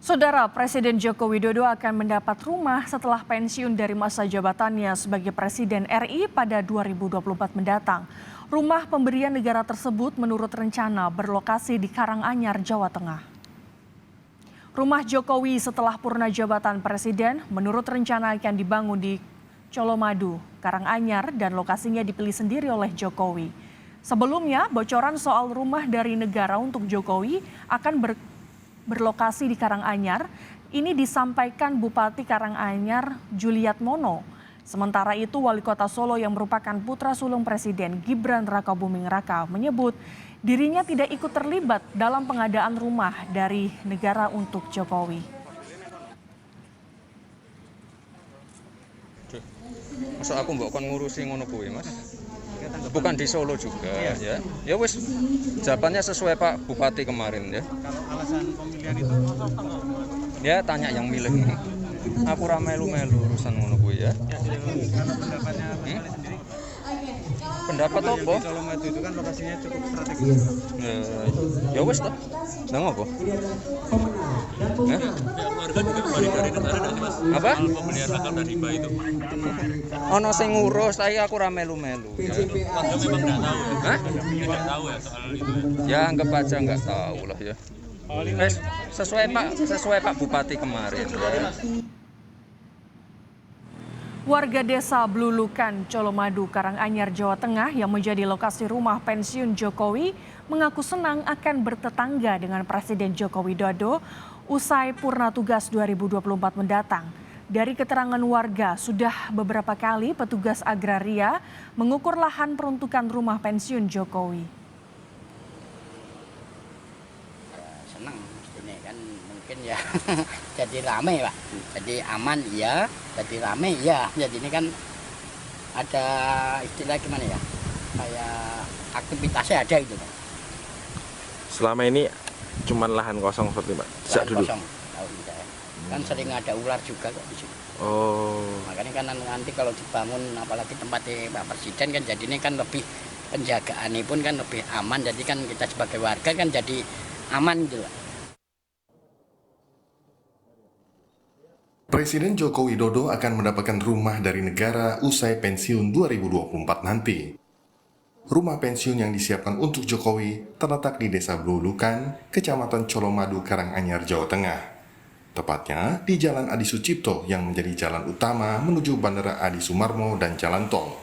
Saudara Presiden Joko Widodo akan mendapat rumah setelah pensiun dari masa jabatannya sebagai Presiden RI pada 2024 mendatang. Rumah pemberian negara tersebut menurut rencana berlokasi di Karanganyar, Jawa Tengah. Rumah Jokowi setelah purna jabatan Presiden menurut rencana akan dibangun di Colomadu, Karanganyar, dan lokasinya dipilih sendiri oleh Jokowi. Sebelumnya, bocoran soal rumah dari negara untuk Jokowi akan berlokasi di Karanganyar ini disampaikan Bupati Karanganyar Juliatmono. Sementara itu Wali Kota Solo yang merupakan putra sulung Presiden Gibran Rakabuming Raka menyebut dirinya tidak ikut terlibat dalam pengadaan rumah dari negara untuk Jokowi. Masa aku mbok kon ngurusi ngono kuwi, Mas? Bukan di Solo juga ya. Ya wis jawabannya sesuai Pak Bupati kemarin ya. Kalau alasan pemilihan itu Ya tanya yang milih. Aku ra melu-melu urusan ngono kuwi ya. kalau pendapatnya Mas Ali sendiri, Pendapat yang apa? di Colomadu itu kan lokasinya cukup strategis. Ya wis toh. Nang apa? Warga juga kembali dari negara dan Mas. Apa? Soal pembelian lahan dari hibah itu. Ono sing ngurus, tapi aku ra melu-melu ya. Warga memang tidak tahu ya. Hah? Tidak tahu ya soal itu ya. Ya anggap aja nggak tahu lah ya. Wes sesuai Pak Bupati kemarin ya. Warga desa Blulukan, Colomadu, Karanganyar, Jawa Tengah yang menjadi lokasi rumah pensiun Jokowi mengaku senang akan bertetangga dengan Presiden Joko Widodo usai purna tugas 2024 mendatang. Dari keterangan warga, sudah beberapa kali petugas agraria mengukur lahan peruntukan rumah pensiun Jokowi. Senang ini kan mungkin ya jadi rame Pak, jadi aman ya, jadi rame ya, jadi ini kan ada istilah gimana ya, kayak aktivitasnya ada itu Pak. Selama ini cuman lahan kosong seperti Pak, sejak dulu? Kosong, tahu tidak ya. Kan sering ada ular juga kok di sini. Oh, Makanya kan nanti kalau dibangun apalagi tempatnya Pak Presiden kan jadi ini kan lebih penjagaan ini pun kan lebih aman, jadi kan kita sebagai warga kan jadi aman gitu Pak. Presiden Joko Widodo akan mendapatkan rumah dari negara usai pensiun 2024 nanti. Rumah pensiun yang disiapkan untuk Jokowi terletak di Desa Blulukan, Kecamatan Colomadu, Karanganyar, Jawa Tengah. Tepatnya di Jalan Adi Sucipto yang menjadi jalan utama menuju Bandara Adi Sumarmo dan jalan tol.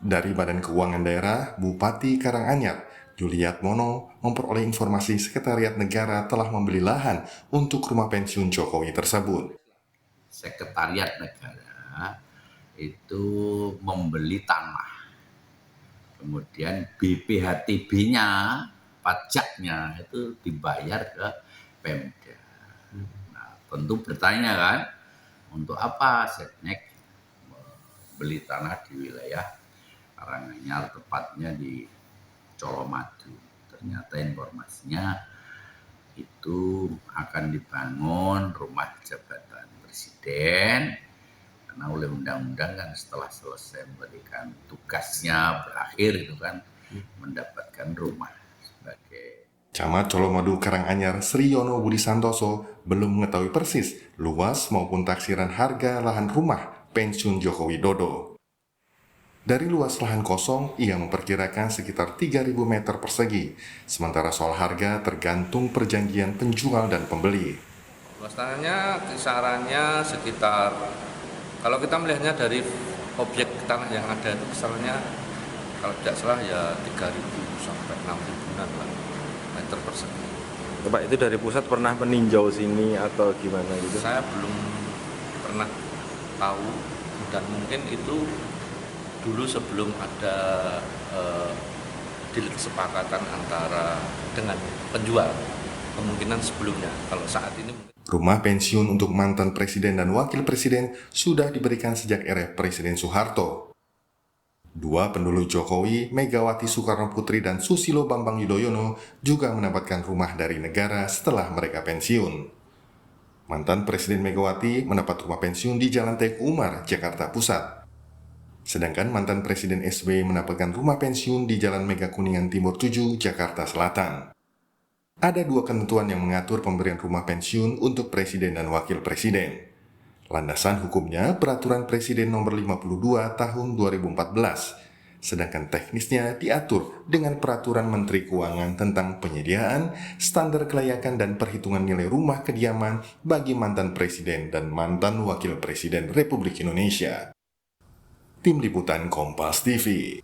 Dari Badan Keuangan Daerah, Bupati Karanganyar, Juliatmono memperoleh informasi Sekretariat Negara telah membeli lahan untuk rumah pensiun Jokowi tersebut. Sekretariat Negara itu membeli tanah, kemudian BPHTB-nya, pajaknya itu dibayar ke Pemda. Nah, tentu bertanya kan, untuk apa Setnek beli tanah di wilayah Karanganyar, tepatnya di Colomadu. Ternyata informasinya itu akan dibangun rumah jabatan Presiden, karena oleh undang-undang kan setelah selesai memberikan tugasnya berakhir itu kan mendapatkan rumah sebagai Camat Colomadu Karanganyar Sriyono Budi Santoso belum mengetahui persis luas maupun taksiran harga lahan rumah pensiun Joko Widodo. Dari luas lahan kosong, ia memperkirakan sekitar 3.000 meter persegi, sementara soal harga tergantung perjanjian penjual dan pembeli. Luas tanahnya kisarannya sekitar, kalau kita melihatnya dari objek tanah yang ada itu kisarannya kalau tidak salah ya 3.000 sampai 6.000 meter persegi. Pak itu dari pusat pernah meninjau sini atau gimana gitu? Saya belum pernah tahu dan mungkin itu dulu sebelum ada deal kesepakatan antara dengan penjual, kemungkinan sebelumnya. Kalau saat ini Rumah pensiun untuk mantan presiden dan wakil presiden sudah diberikan sejak era Presiden Soeharto. Dua pendulu Jokowi, Megawati Soekarno Putri dan Susilo Bambang Yudhoyono juga mendapatkan rumah dari negara setelah mereka pensiun. Mantan Presiden Megawati mendapat rumah pensiun di Jalan Teguh Umar, Jakarta Pusat. Sedangkan mantan Presiden SBY mendapatkan rumah pensiun di Jalan Mega Kuningan Timur 7, Jakarta Selatan. Ada dua ketentuan yang mengatur pemberian rumah pensiun untuk presiden dan wakil presiden. Landasan hukumnya Peraturan Presiden Nomor 52 Tahun 2014. Sedangkan teknisnya diatur dengan Peraturan Menteri Keuangan tentang penyediaan, standar kelayakan dan perhitungan nilai rumah kediaman bagi mantan presiden dan mantan wakil presiden Republik Indonesia. Tim Liputan Kompas TV.